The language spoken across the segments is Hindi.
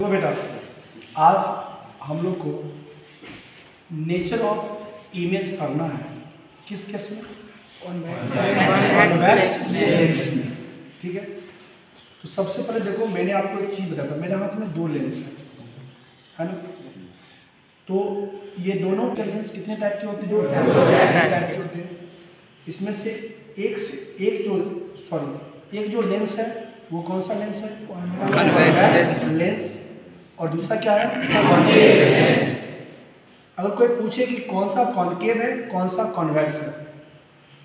तो बेटा आज हम लोग को नेचर ऑफ इमेज पढ़ना है। किस केस में? कॉन्वेक्स लेंस में। ठीक है, तो सबसे पहले देखो, मैंने आपको एक चीज़ बताया था, मेरे हाथ में दो लेंस है ना। तो ये दोनों के लेंस कितने टाइप के होते हैं? दो टाइप के होते हैं। इसमें से एक जो लेंस है वो कौन सा लेंस है? Convex lens. और दूसरा क्या है? Concave lens. अगर कोई पूछे कि कौन सा कॉनकेव है कौन सा कॉन्वेक्स है,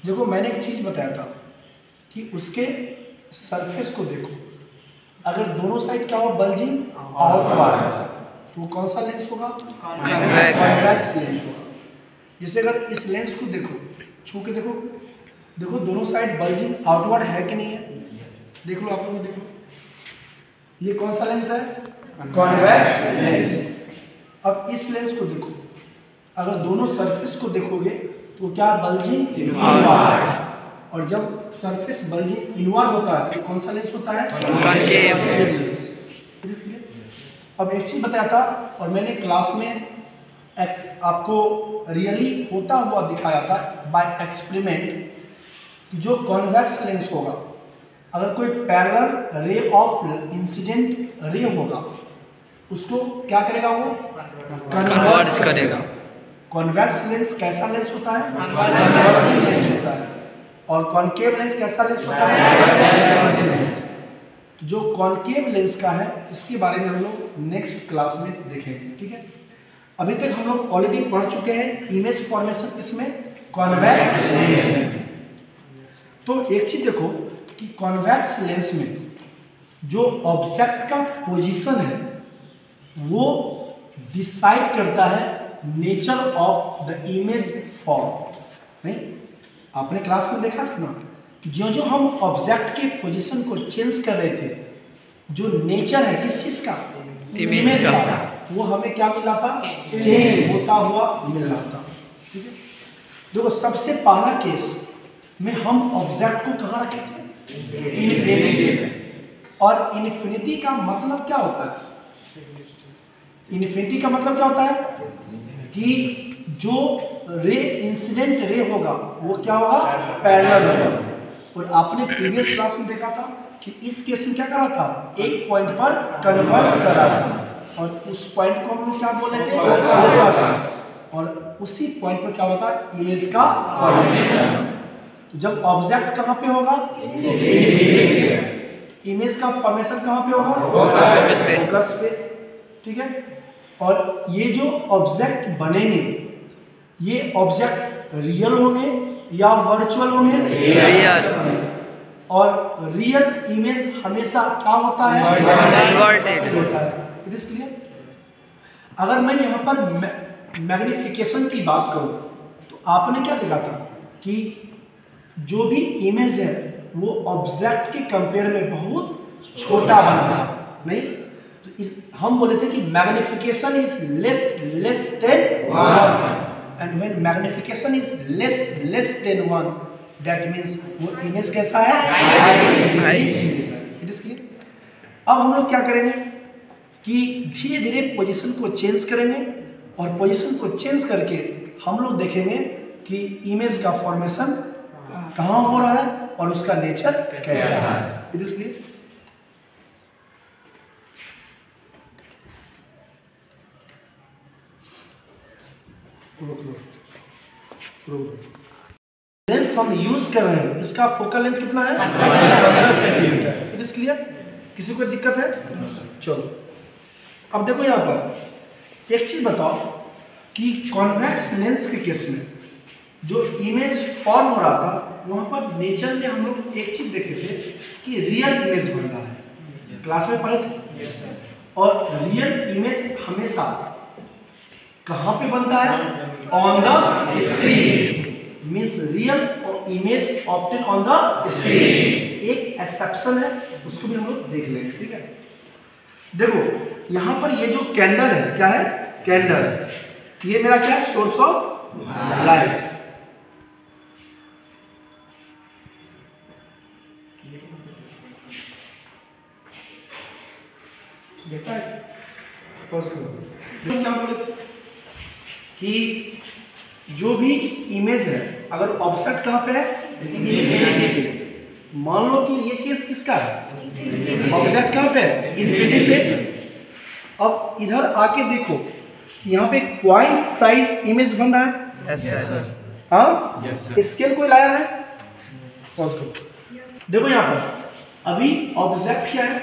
देखो मैंने एक चीज़ बताया था कि उसके सरफेस को देखो, अगर दोनों साइड क्या हो, बल्जिंग आउटवर्ड, तो कौन सा लेंस होगा? कॉन्वेक्स लेंस होगा। जैसे अगर इस लेंस को देखो, छू के देखो, देखो दोनों साइड बल्जिंग आउटवर्ड है कि नहीं है? देख लो, आप लोग देखो, ये कौन सा लेंस है? Convex lens. अब इस लेंस को देखो, अगर दोनों सरफेस को देखोगे तो क्या बल्जिंग इनवर्ड, और जब सरफेस बल्जिंग इनवर्ड होता है तो कौन सा लेंस होता है? Concave lens. अब एक चीज बताया था और मैंने क्लास में आपको रियली होता हुआ दिखाया था बाय एक्सपेरिमेंट कि जो कॉन्वेक्स लेंस होगा, अगर कोई parallel ray of incident ray होगा उसको क्या करेगा? वो कन्वर्ज करेगा। कॉन्वेक्स लेंस कैसा लेंस होता है? कन्वर्जिंग लेंस होता है। और कॉनकेव लेंस कैसा लेंस होता है? Converging lens. तो जो कॉनकेव लेंस का है इसके बारे में हम लोग नेक्स्ट क्लास में देखेंगे। ठीक है, अभी तक हम लोग ऑलरेडी पढ़ चुके हैं इमेज फॉर्मेशन इसमें कॉन्वेक्स लेंस में। तो एक चीज देखो कि कॉन्वेक्स लेंस में जो ऑब्जेक्ट का पोजीशन है वो डिसाइड करता है nature of the image form. नहीं, आपने क्लास में देखा था ना, जो जो हम ऑब्जेक्ट के पोजीशन को चेंज कर रहे थे, जो नेचर है किस चीज का? इमेज का, वो हमें क्या मिला था? चेंज होता हुआ मिल रहा था। ठीक है, देखो सबसे पहला केस में हम ऑब्जेक्ट को कहाँ रखे थे? इन्फिनिटी। और इन्फिनिटी का मतलब क्या होता है? इन्फिनिटी का मतलब क्या होता है कि जो रे इंसिडेंट रे होगा वो क्या होगा? पैरेलल होगा। और आपने प्रीवियस क्लास में देखा था कि इस केस में क्या करा था? एक पॉइंट पर कन्वर्स करा था, और उस पॉइंट को हम लोग क्या बोले थे? फोकस। और उसी पॉइंट पर क्या होता है? इमेज का फॉर्मेशन। तो जब ऑब्जेक्ट कहाँ पे होगा? इमेज का फॉर्मेशन कहाँ पे होगा? फोकस पे। ठीक है, और ये जो ऑब्जेक्ट बनेंगे ये ऑब्जेक्ट रियल होंगे या वर्चुअल होंगे? रियल। और रियल इमेज हमेशा क्या होता है? इन्वर्टेड होता है। Is clear? अगर मैं यहाँ पर मैग्निफिकेशन की बात करूँ तो आपने क्या देखा था कि जो भी इमेज है वो ऑब्जेक्ट के कंपेयर में बहुत छोटा बना था। नहीं, तो हम बोले थे कि magnification is less than 1, and when magnification is less than 1 that means वो इमेज कैसा है? It is clear? अब हम लोग क्या करेंगे कि धीरे धीरे पोजीशन को चेंज करेंगे, और पोजीशन को चेंज करके हम लोग देखेंगे कि इमेज का फॉर्मेशन कहाँ हो रहा है और उसका नेचर कैसा है। It is clear? लेंस हम यूज कर रहे हैं, इसका फोकल लेंथ कितना है? 15 सेंटीमीटर। It is clear? किसी को दिक्कत है? चलो, अब देखो यहाँ पर एक चीज बताओ कि कॉन्वेक्स लेंस के केस में जो इमेज फॉर्म हो रहा था वहां पर नेचर में हम लोग एक चीज देखे थे कि रियल इमेज बन रहा है। क्लास में पढ़े थे। और रियल इमेज हमेशा कहां पे बनता है? On the screen. Means real image obtain on the screen. एक एक्सेप्शन है, उसको भी हम लोग देख लेंगे। ठीक है, देखो यहां पर ये जो कैंडल है, क्या है? कैंडल। ये मेरा क्या है? Source of light. देखा है? क्या बोले कि जो भी इमेज है अगर ऑब्जेक्ट कहाँ पे है, इन्फिनिटी पे, मान लो कि ये केस किसका है, ऑब्जेक्ट कहाँ पे है, इन्फिनिटी पे। अब इधर आके देखो यहाँ पे पॉइंट साइज इमेज बन रहा है। हाँ, स्केल कोई लाया है? पॉज करो, देखो यहाँ पर अभी ऑब्जेक्ट क्या है,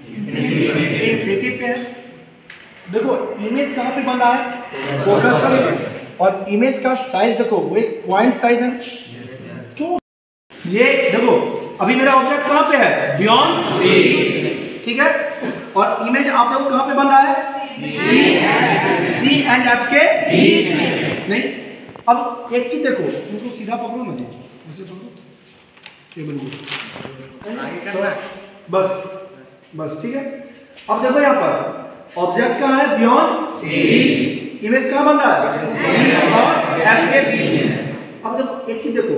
इन्फिनिटी पे है। देखो इमेज कहाँ पे बन रहा है, फोकस पे, और इमेज का साइज देखो वो एक पॉइंट साइज है। क्यों? ये देखो अभी मेरा ऑब्जेक्ट कहाँ पे है, बियॉन्ड सी, ठीक है, और इमेज आप देखो कहाँ पे बन रहा है, सी एंड एफ के बीच में। नहीं, अब एक चीज देखो, तुमको सीधा पकड़ो ना जी, ऐसे पकड़ो, टेबल को बस बस, ठीक है। अब देखो यहाँ पर ऑब्जेक्ट कहाँ है, बियॉन्ड सी, इमेज कहाँ बन रहा है, सी और एफ के बीच में। अब देखो एक चीज देखो,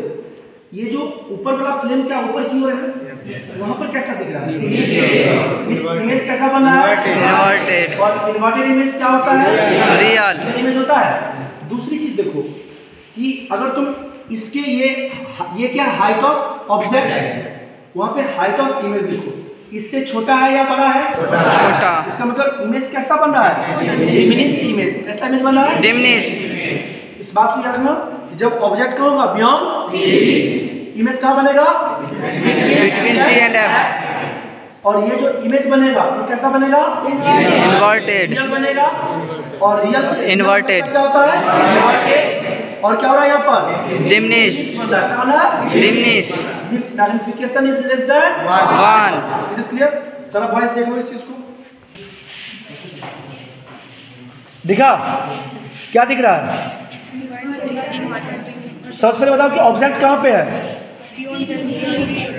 ये जो ऊपर वाला फ्लेम क्या ऊपर की ओर है, वहां पर कैसा दिख रहा है, इमेज कैसा बन रहा है, इन्वर्टेड, और इन्वर्टेड इमेज क्या होता है, रियल इमेज होता है। दूसरी चीज देखो कि अगर तुम इसके ये क्या हाइट ऑफ ऑब्जेक्ट है, वहां पे हाइट ऑफ इमेज देखो, इससे छोटा है या बड़ा है, छोटा। इसका मतलब इमेज कैसा बन रहा है, डिमिनिश इमेज, कैसा इमेज बन रहा है, डिमिनिश। इस बात को याद रखना, जब ऑब्जेक्ट का होगा बियॉन्ड इमेज कहाँ बनेगा, बिटवीन सी एंड एफ, और ये जो इमेज बनेगा ये कैसा बनेगा, इन्वर्टेड, रियल बनेगा, और रियल इन्वर्टेड क्या होता है, इन्वर्टेड, और क्या हो रहा है यहाँ पर, diminish, diminish, this magnification is less than 1। It is clear? सारा बॉयज देख लो इस चीज को, दिखा क्या दिख रहा है, सबसे पहले बताओ कि ऑब्जेक्ट कहाँ पे है,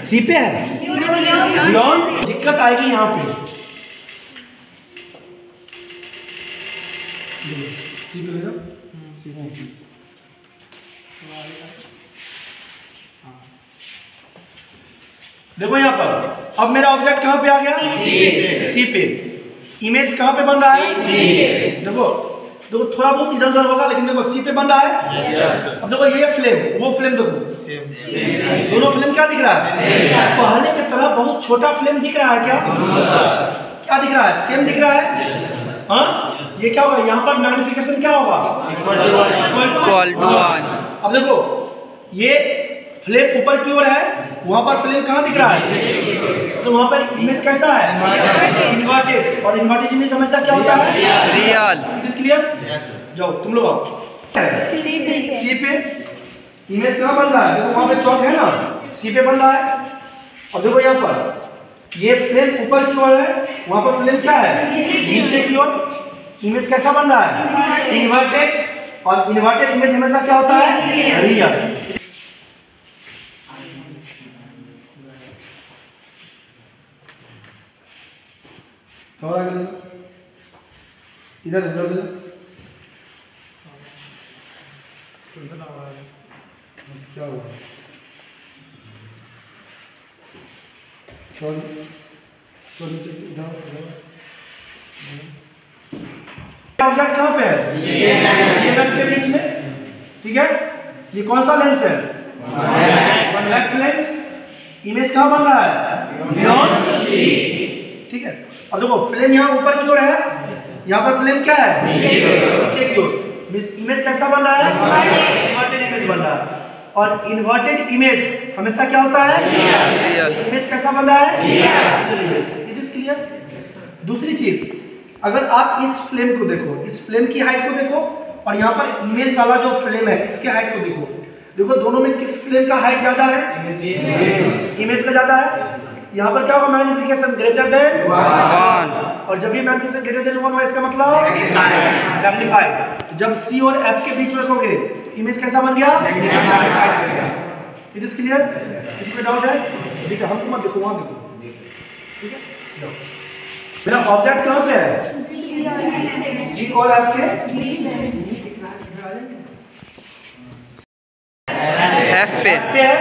सी पे है, बियॉन्ड। दिक्कत आएगी यहाँ पे, सी पे लेना, सी पे, देखो यहाँ पर अब मेरा ऑब्जेक्ट कहाँ पे आ गया, सी पे, इमेज कहाँ पे बन रहा है, देखो देखो थोड़ा बहुत इधर उधर होगा, लेकिन देखो सी पे बन रहा है। अब देखो ये फ्लेम वो फ्लेम देखो, दोनों फ्लेम क्या दिख रहा है, पहले की तरह बहुत छोटा फ्लेम दिख रहा है, क्या क्या दिख रहा है, सेम दिख रहा है। हाँ, ये क्या होगा, यहाँ पर मैग्निफिकेशन क्या होगा, इक्वल टू 1। अब देखो ये फ्लेम ऊपर की ओर है, वहां पर फ्लेम कहाँ दिख रहा है, तो वहां पर इमेज कैसा है, इन्वर्टेड, और इन्वर्टेड इमेज हमेशा क्या होता है, रियल। Is clear? जाओ तुम लोग आओ, सी पे इमेज कहाँ बन रहा है, देखो वहां पे चौक है ना, सी पे बन रहा है। अब देखो यहाँ पर ये फ्लेम ऊपर की ओर है, वहां पर फ्लेम क्या है, नीचे की ओर, इमेज कैसा बन रहा है, इन्वर्टेड, और इन्वर्टेड इमेज हमेशा क्या होता है, रियल। और आगे इधर इधर इधर क्या हुआ, नीचे इधर ऑब्जेक्ट कहाँ पे है, के बीच में, ठीक है। ये कौन सा लेंस है, कॉन्वेक्स लेंस, इमेज कहाँ बन रहा है, बियॉन्ड सी, ठीक है। अब देखो फ्लेम यहाँ ऊपर की ओर है, यहाँ पर फ्लेम क्या है, नीचे की ओर, इमेज कैसा बन रहा है, इन्वर्टेड इमेज बन रहा है, और इन्वर्टेड इमेज हमेशा क्या होता है, इमेज कैसा बन रहा है, इमेज। It is clear? दूसरी चीज, अगर आप इस फ्लेम को देखो, इस फ्लेम की हाइट को देखो, और यहाँ पर इमेज वाला जो फ्लेम है इसके हाइट को देखो, देखो दोनों में किस फ्लेम का हाइट ज्यादा है, इमेज का ज्यादा है। यहाँ पर क्या होगा, मैग्निफिकेशन ग्रेटर देन 1, और जब भी मैग्निफिकेशन ग्रेटर देन 1 हुआ इसका मतलब मैग्नीफाइड। जब सी और एफ के बीच में रखोगे तो इमेज कैसा बन गया, मैग्नीफाइड बन गया। It is clear? इसमें डाउट है? ठीक है, हमको मत देखो, वहां देखो, ठीक है। मेरा ऑब्जेक्ट कहाँ पे है, सी और एफ के एफ पे है,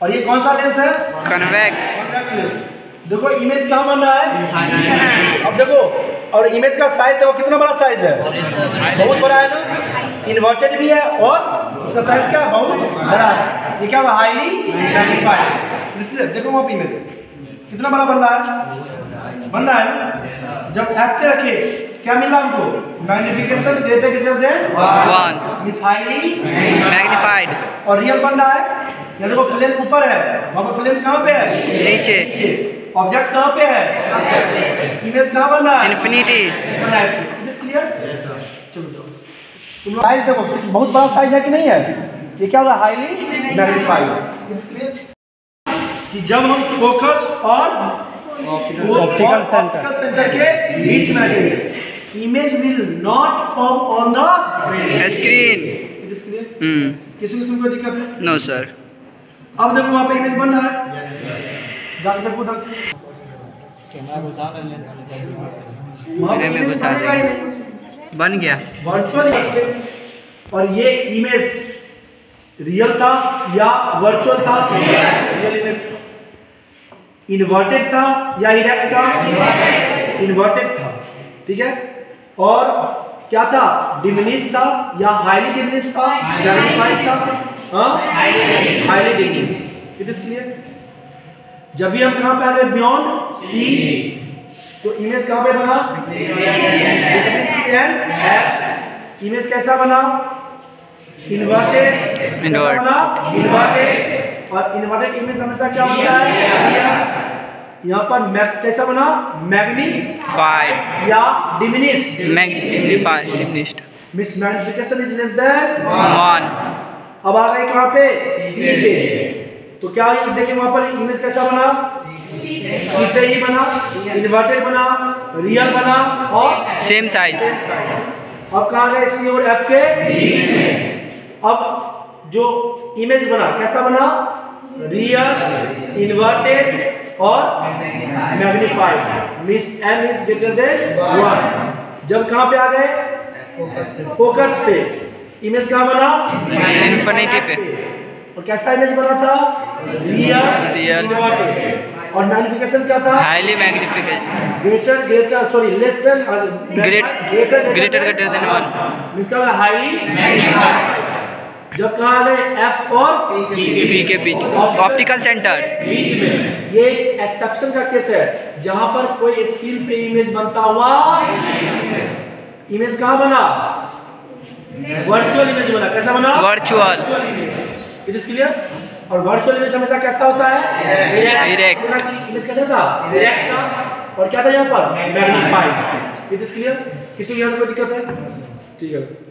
और ये कौन सा लेंस है, कन्वेक्स लेंस। देखो इमेज कहाँ बन रहा है, अब देखो और इमेज का साइज देखो कितना बड़ा साइज है, बहुत बड़ा है ना। इन्वर्टेड भी है और उसका साइज क्या है, बहुत बड़ा है। ये क्या हुआ, हाईली मैग्नीफाइड। इसलिए देखो वहाँ पे इमेज कितना बड़ा बन रहा है ना। जब ऐप पे रखे क्या मिला हमको, magnification greater than 1 means highly magnified. और रियल बन रहा है। ये देखो फ्लेम ऊपर है, वहाँ पर फ्लेम कहाँ पे है, नीचे। ऑब्जेक्ट कहाँ पे है, इमेज कहाँ बन रहा है, इन्फिनिटी। क्लियर। चलो तुम लोग साइज देखो बहुत बड़ा साइज है कि नहीं है। ये क्या होगा, हाईली मैग्नीफाइड। इसलिए कि जब हम फोकस और ऑप्टिकल सेंटर के बीच में रखेंगे, image will not form on the screen. किसी किस्म की कोई दिक्कत है, नो सर। अब देखो वहाँ पे इमेज बन रहा है, जाकर उधर से बन गया वर्चुअल। और ये इमेज रियल था या वर्चुअल था, रियल इमेज। इन्वर्टेड था या इरेक्ट था, इन्वर्टेड था, ठीक है। और क्या था, डिमिनिश था या हाईली डिमिनिश था, मैग्नीफाइड था, highly diminish. It is clear. जब भी हम कहां पे आ गए, बियॉन्ड सी, तो इमेज कहां पे बना, इमेज कैसा बना, इन्वर्टेड। इन्वर्टेड। और इन्वर्टेड इमेज हमेशा क्या होता है, यहाँ पर कैसा बना, मैग्नीफाइड या diminish. Magnified diminished. Miss magnification is less than 1। अब आ गए कहां पे, सी पे। तो क्या देखिए वहां पर इमेज कैसा बना, सी पे ही बना, इन्वर्टेड बना, रियल बना और सेम साइज। अब कहां गए, सी और एफ के बीच में। अब जो इमेज बना कैसा बना, रियल, इन्वर्टेड और magnified. Miss m is greater than 1। जब कहां पे आ गए, फोकस पे, इमेज कहां बना, इन्फिनिटी पे। और कैसा इमेज बना था, रियल, इन्वर्टेड। और मैग्निफिकेशन क्या था, highly magnification. Less than greater than 1 means क्या होगा, हाईली मैग्नीफाइड। जब कहाँ आ गए, एफ और पी के बीच, ऑप्टिकल सेंटर बीच में। ये एक्सेप्शन का केस है जहां पर कोई स्क्रीन पे इमेज बनता हुआ, इमेज कहाँ बना, वर्चुअल इमेज बना। कैसा बना, virtual image. It is clear. और वर्चुअल इमेज हमेशा कैसा होता है, डायरेक्ट। इमेज कैसा था, डायरेक्ट था। और क्या था यहाँ पर, मैग्नीफाइड। It is clear. किसी को यहाँ कोई दिक्कत है, ठीक है।